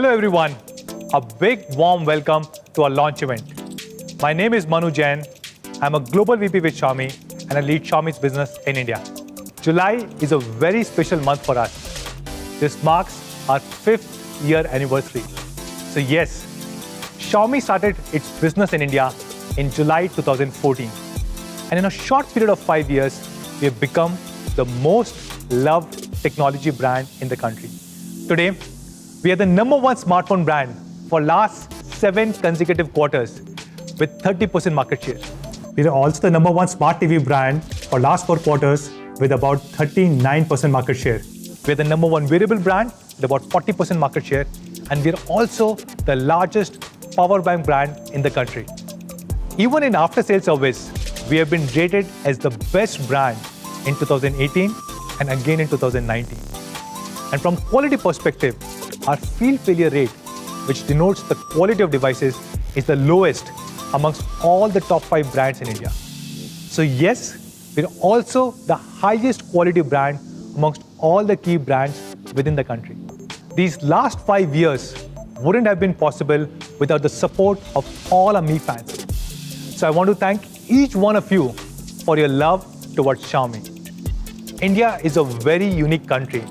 Hello everyone, a big warm welcome to our launch event. My name is Manu Jain. I'm a global VP with Xiaomi and I lead Xiaomi's business in India. July is a very special month for us. This marks our 5th year anniversary. So yes, Xiaomi started its business in India in July 2014. And in a short period of 5 years, we have become the most loved technology brand in the country. Today, we are the #1 smartphone brand for last 7 consecutive quarters with 30% market share. We are also the #1 smart TV brand for last 4 quarters with about 39% market share. We are the #1 wearable brand with about 40% market share. And we are also the largest power bank brand in the country. Even in after-sales service, we have been rated as the best brand in 2018 and again in 2019. And from quality perspective, our field failure rate, which denotes the quality of devices, is the lowest amongst all the top 5 brands in India. So yes, we're also the highest quality brand amongst all the key brands within the country. These last 5 years wouldn't have been possible without the support of all our Mi fans. So I want to thank each one of you for your love towards Xiaomi. India is a very unique country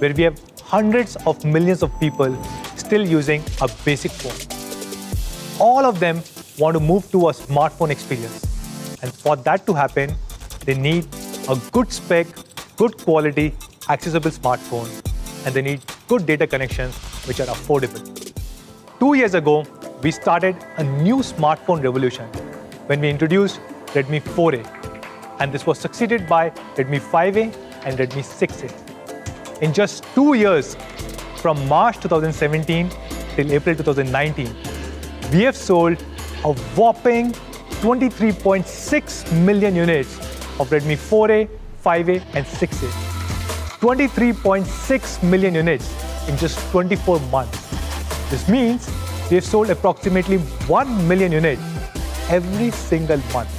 where we have hundreds of millions of people still using a basic phone. All of them want to move to a smartphone experience. And for that to happen, they need a good spec, good quality, accessible smartphone, and they need good data connections which are affordable. 2 years ago, we started a new smartphone revolution when we introduced Redmi 4A, and this was succeeded by Redmi 5A and Redmi 6A. In just 2 years, from March 2017 till April 2019, we have sold a whopping 23.6 million units of Redmi 4A, 5A and 6A. 23.6 million units in just 24 months. This means we have sold approximately 1 million units every single month.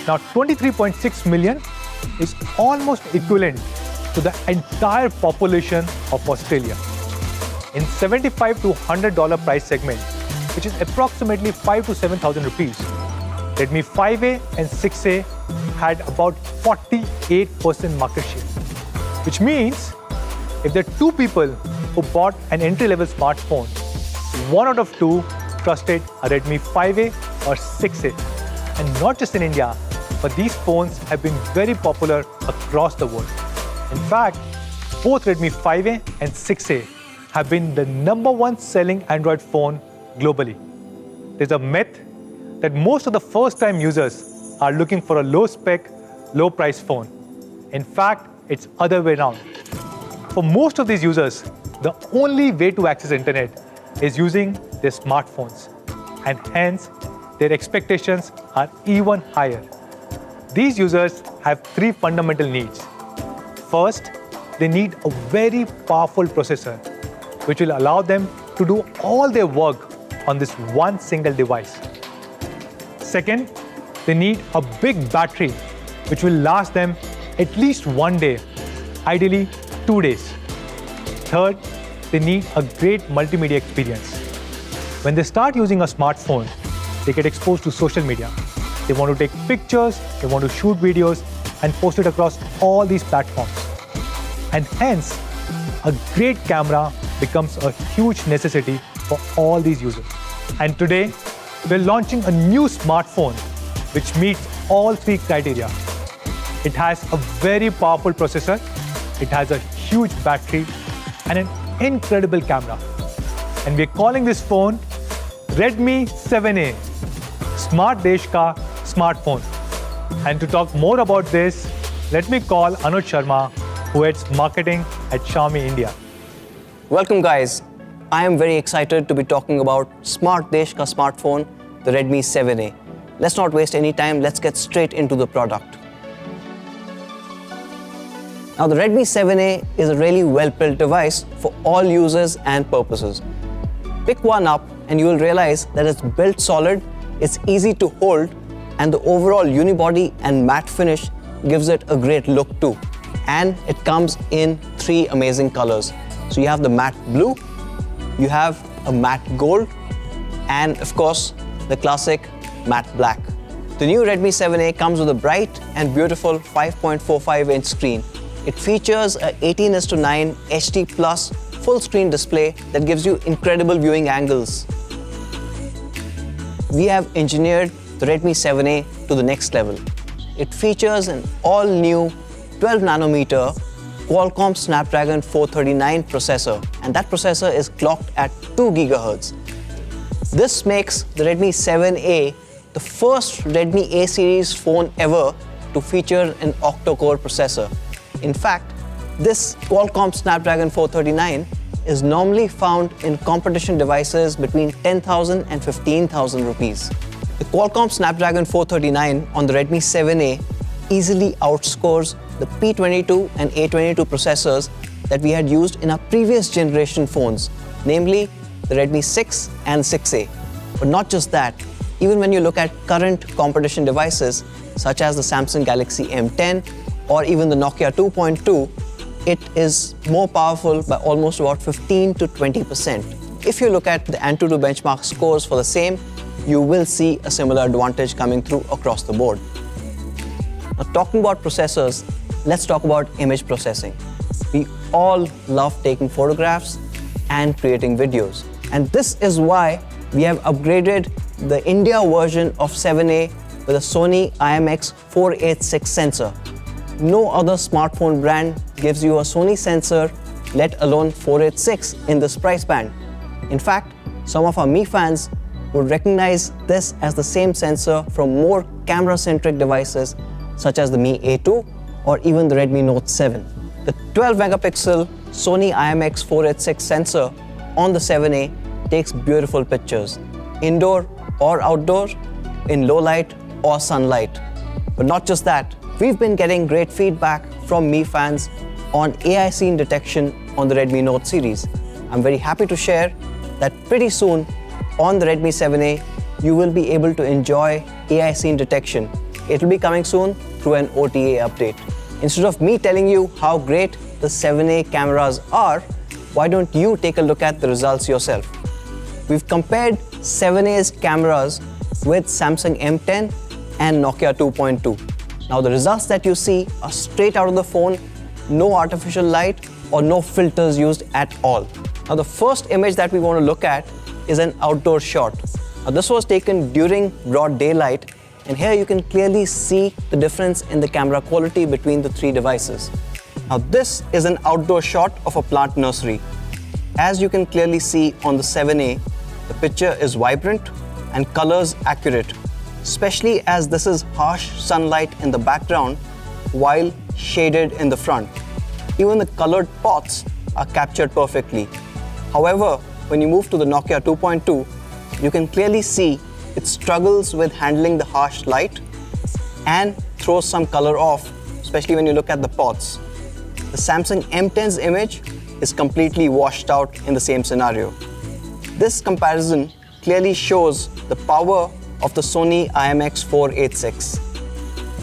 Now, 23.6 million is almost equivalent to the entire population of Australia. In $75 to $100 price segment, which is approximately 5,000 to 7,000 rupees, Redmi 5A and 6A had about 48% market share. Which means if there are 2 people who bought an entry-level smartphone, 1 out of 2 trusted a Redmi 5A or 6A. And not just in India, but these phones have been very popular across the world. In fact, both Redmi 5A and 6A have been the #1 selling Android phone globally. There's a myth that most of the first-time users are looking for a low-spec, low-price phone. In fact, it's other way around. For most of these users, the only way to access internet is using their smartphones, and hence their expectations are even higher. These users have 3 fundamental needs. First, they need a very powerful processor, which will allow them to do all their work on this one single device. Second, they need a big battery, which will last them at least 1 day, ideally 2 days. Third, they need a great multimedia experience. When they start using a smartphone, they get exposed to social media. They want to take pictures, they want to shoot videos, and post it across all these platforms. And hence, a great camera becomes a huge necessity for all these users. And today, we're launching a new smartphone which meets all 3 criteria. It has a very powerful processor, it has a huge battery, and an incredible camera. And we're calling this phone Redmi 7A, Smart Desh Ka Smartphone. And to talk more about this, let me call Anuj Sharma, who heads marketing at Xiaomi India. Welcome guys. I am very excited to be talking about Smart Desh Ka Smartphone, the Redmi 7A. Let's not waste any time, let's get straight into the product. Now the Redmi 7A is a really well-built device for all users and purposes. Pick one up and you will realize that it's built solid, it's easy to hold, and the overall unibody and matte finish gives it a great look too. And it comes in 3 amazing colors. So you have the matte blue, you have a matte gold and of course the classic matte black. The new Redmi 7A comes with a bright and beautiful 5.45-inch screen. It features a 18:9 HD Plus full screen display that gives you incredible viewing angles. We have engineered the Redmi 7A to the next level. It features an all-new 12nm Qualcomm Snapdragon 439 processor, and that processor is clocked at 2 GHz. This makes the Redmi 7A the first Redmi A series phone ever to feature an octa-core processor. In fact, this Qualcomm Snapdragon 439 is normally found in competition devices between 10,000 and 15,000 rupees. The Qualcomm Snapdragon 439 on the Redmi 7A easily outscores the P22 and A22 processors that we had used in our previous generation phones, namely the Redmi 6 and 6A. But not just that, even when you look at current competition devices such as the Samsung Galaxy M10 or even the Nokia 2.2, it is more powerful by almost about 15 to 20%. If you look at the Antutu benchmark scores for the same, you will see a similar advantage coming through across the board. Now, talking about processors, let's talk about image processing. We all love taking photographs and creating videos. And this is why we have upgraded the India version of 7A with a Sony IMX486 sensor. No other smartphone brand gives you a Sony sensor, let alone 486 in this price band. In fact, some of our Mi fans would recognize this as the same sensor from more camera-centric devices such as the Mi A2 or even the Redmi Note 7. The 12-megapixel Sony IMX486 sensor on the 7A takes beautiful pictures, indoor or outdoor, in low light or sunlight. But not just that, we've been getting great feedback from Mi fans on AI scene detection on the Redmi Note series. I'm very happy to share that pretty soon on the Redmi 7A, you will be able to enjoy AI scene detection. It will be coming soon through an OTA update. Instead of me telling you how great the 7A cameras are, why don't you take a look at the results yourself? We've compared 7A's cameras with Samsung M10 and Nokia 2.2. Now the results that you see are straight out of the phone, no artificial light or no filters used at all. Now the first image that we want to look at is an outdoor shot. Now this was taken during broad daylight, and here you can clearly see the difference in the camera quality between the three devices. Now this is an outdoor shot of a plant nursery. As you can clearly see on the 7A, the picture is vibrant and colors accurate, especially as this is harsh sunlight in the background while shaded in the front. Even the colored pots are captured perfectly. However, when you move to the Nokia 2.2, you can clearly see it struggles with handling the harsh light and throws some color off, especially when you look at the pots. The Samsung M10's image is completely washed out in the same scenario. This comparison clearly shows the power of the Sony IMX486.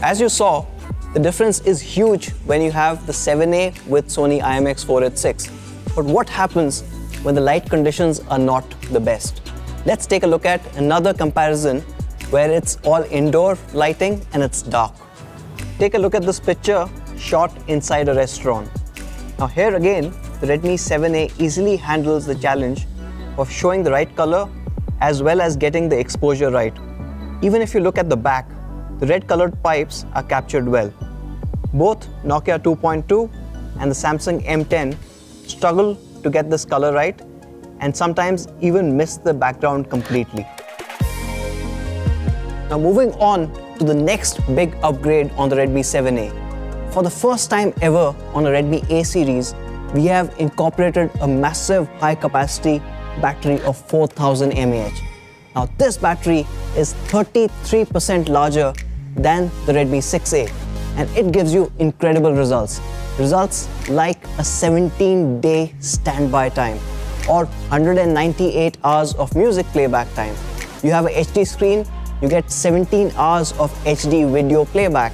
As you saw, the difference is huge when you have the 7A with Sony IMX486. But what happens when the light conditions are not the best? Let's take a look at another comparison where it's all indoor lighting and it's dark. Take a look at this picture shot inside a restaurant. Now here again, the Redmi 7A easily handles the challenge of showing the right color as well as getting the exposure right. Even if you look at the back, the red colored pipes are captured well. Both Nokia 2.2 and the Samsung M10 struggle to get this color right and sometimes even miss the background completely. Now moving on to the next big upgrade on the Redmi 7A. For the first time ever on a Redmi A series, we have incorporated a massive high capacity battery of 4000 mAh. Now this battery is 33% larger than the Redmi 6A and it gives you incredible results. Results like a 17-day standby time or 198 hours of music playback time. You have a HD screen, you get 17 hours of HD video playback.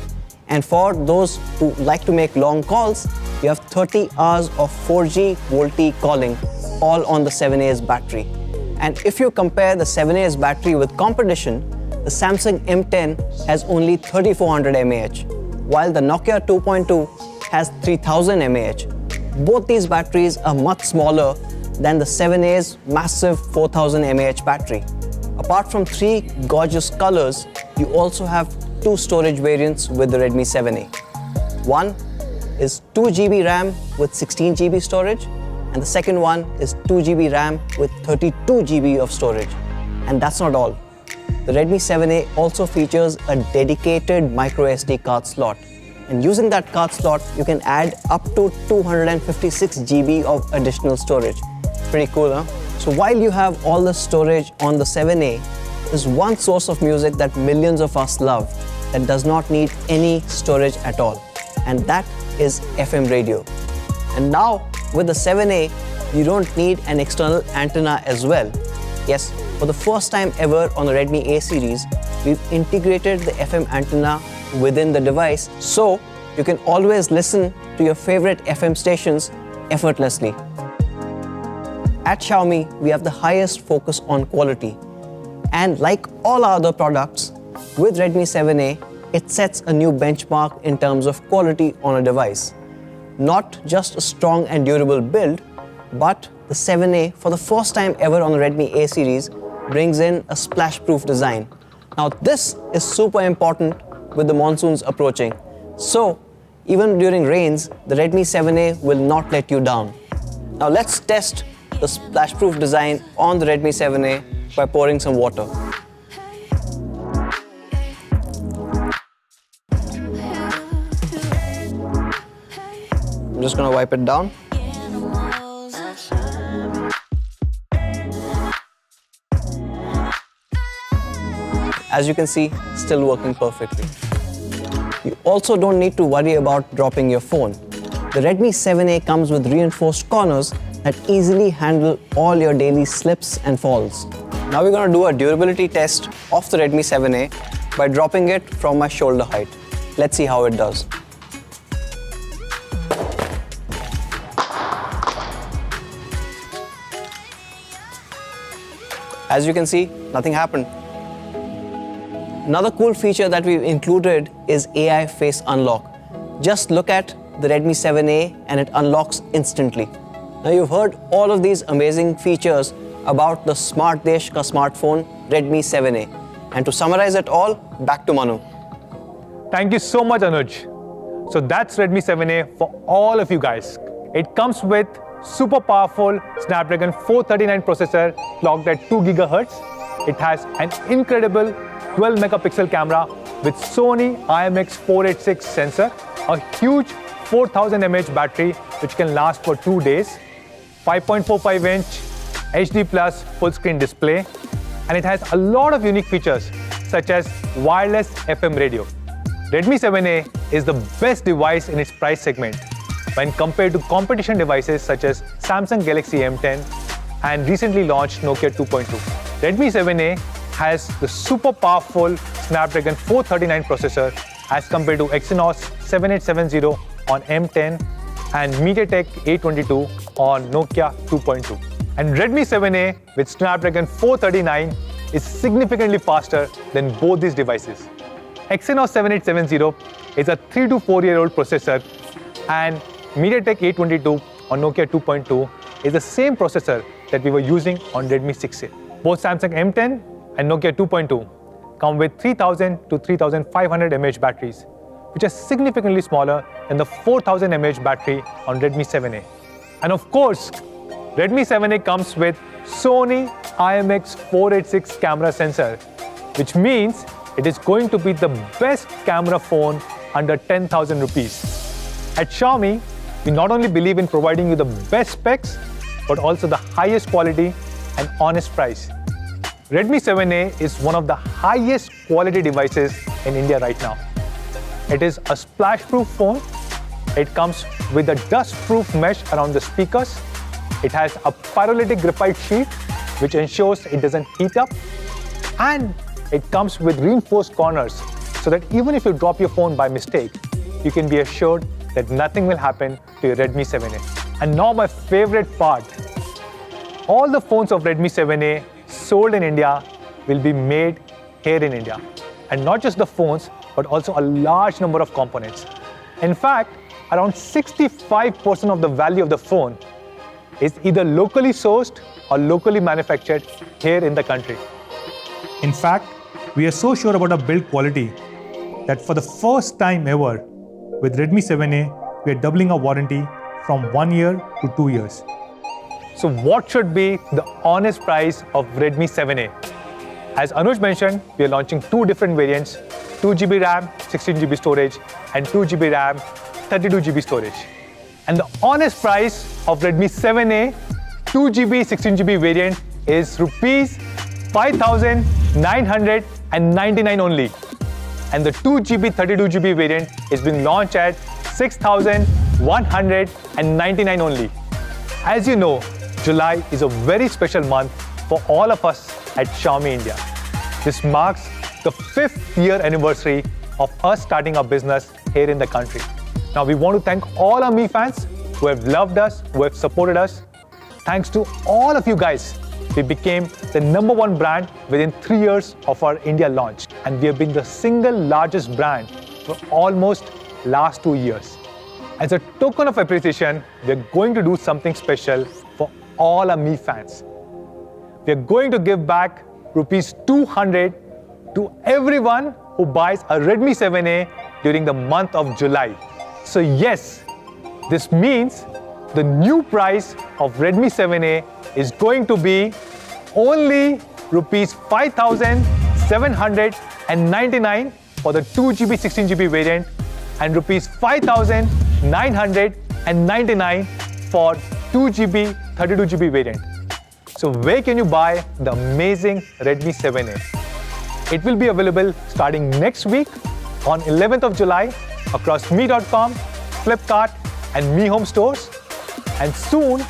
And for those who like to make long calls, you have 30 hours of 4G VoLTE calling. all on the 7A's battery. And if you compare the 7A's battery with competition, the Samsung M10 has only 3400 mAh, while the Nokia 2.2 has 3000 mAh. Both these batteries are much smaller than the 7A's massive 4000 mAh battery. Apart from 3 gorgeous colors, you also have 2 storage variants with the Redmi 7A. One is 2 GB RAM with 16 GB storage, and the second one is 2 GB RAM with 32 GB of storage. And that's not all. The Redmi 7A also features a dedicated micro SD card slot. And using that card slot, you can add up to 256 GB of additional storage. Pretty cool, huh? So while you have all the storage on the 7A, there's one source of music that millions of us love that does not need any storage at all. And that is FM radio. And now with the 7A, you don't need an external antenna as well. Yes, for the first time ever on the Redmi A series, we've integrated the FM antenna within the device, so you can always listen to your favorite FM stations effortlessly. At Xiaomi, we have the highest focus on quality. And like all other products, with Redmi 7A, it sets a new benchmark in terms of quality on a device. Not just a strong and durable build, but the 7A, for the first time ever on the Redmi A series, brings in a splash-proof design. Now this is super important with the monsoons approaching. So even during rains, the Redmi 7A will not let you down. Now let's test the splash-proof design on the Redmi 7A by pouring some water. I'm just gonna wipe it down. As you can see, still working perfectly. You also don't need to worry about dropping your phone. The Redmi 7A comes with reinforced corners that easily handle all your daily slips and falls. Now we're going to do a durability test of the Redmi 7A by dropping it from my shoulder height. Let's see how it does. As you can see, nothing happened. Another cool feature that we've included is AI Face Unlock. Just look at the Redmi 7A and it unlocks instantly. Now you've heard all of these amazing features about the Smart Desh ka smartphone Redmi 7A. And to summarize it all, back to Manu. Thank you so much, Anuj. So that's Redmi 7A for all of you guys. It comes with super powerful Snapdragon 439 processor clocked at 2 GHz. It has an incredible 12 megapixel camera with Sony IMX486 sensor, a huge 4000 mAh battery which can last for 2 days, 5.45-inch HD Plus full screen display, and it has a lot of unique features such as wireless FM radio. Redmi 7A is the best device in its price segment when compared to competition devices such as Samsung Galaxy M10 and recently launched Nokia 2.2. Redmi 7A has the super powerful Snapdragon 439 processor as compared to Exynos 7870 on M10 and MediaTek 822 on Nokia 2.2. And Redmi 7A with Snapdragon 439 is significantly faster than both these devices. Exynos 7870 is a 3 to 4 year old processor and MediaTek 822 on Nokia 2.2 is the same processor that we were using on Redmi 6A. Both Samsung M10 and Nokia 2.2 come with 3000 to 3500 mAh batteries, which are significantly smaller than the 4000 mAh battery on Redmi 7A. And of course, Redmi 7A comes with Sony IMX486 camera sensor, which means it is going to be the best camera phone under 10,000 rupees. At Xiaomi, we not only believe in providing you the best specs, but also the highest quality and honest price. Redmi 7A is one of the highest quality devices in India right now. It is a splash-proof phone. It comes with a dust-proof mesh around the speakers. It has a pyrolytic graphite sheet, which ensures it doesn't heat up. And it comes with reinforced corners, so that even if you drop your phone by mistake, you can be assured that nothing will happen to your Redmi 7A. And now my favorite part. all the phones of Redmi 7A sold in India will be made here in India. And not just the phones, but also a large number of components. In fact, around 65% of the value of the phone is either locally sourced or locally manufactured here in the country. In fact, we are so sure about our build quality that for the first time ever, with Redmi 7A, we are doubling our warranty from 1 year to 2 years. So what should be the honest price of Redmi 7A? As Anuj mentioned, we are launching two different variants, 2GB RAM, 16GB storage, and 2GB RAM, 32GB storage. And the honest price of Redmi 7A 2GB, 16GB variant is rupees 5,999 only. And the 2GB, 32GB variant is being launched at 6,199 only. As you know, July is a very special month for all of us at Xiaomi India. This marks the 5th year anniversary of us starting our business here in the country. Now we want to thank all our Mi fans who have loved us, who have supported us. Thanks to all of you guys, we became the #1 brand within 3 years of our India launch. And we have been the single largest brand for almost last 2 years. As a token of appreciation, we are going to do something special for all our Mi fans. We are going to give back rupees 200 to everyone who buys a Redmi 7A during the month of July. So yes, this means the new price of Redmi 7A is going to be only rupees 5,799 for the 2GB 16GB variant and rupees 5,999 for 2GB 32GB variant. So where can you buy the amazing Redmi 7A? It will be available starting next week on 11th of July across Mi.com, Flipkart and Mi Home stores. And soon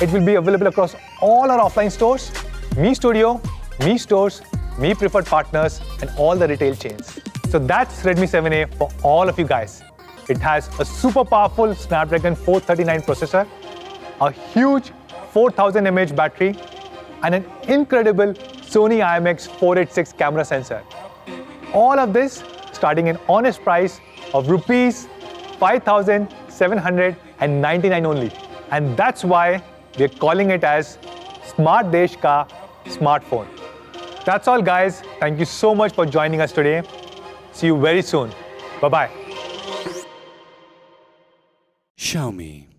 it will be available across all our offline stores, Mi Studio, Mi Stores, Mi Preferred Partners and all the retail chains. So that's Redmi 7A for all of you guys. It has a super powerful Snapdragon 439 processor, a huge 4000 mAh battery and an incredible Sony IMX486 camera sensor. All of this starting an honest price of rupees 5,799 only. And that's why we're calling it as Smart Desh Ka Smartphone. That's all guys. Thank you so much for joining us today. See you very soon. Bye-bye. Xiaomi.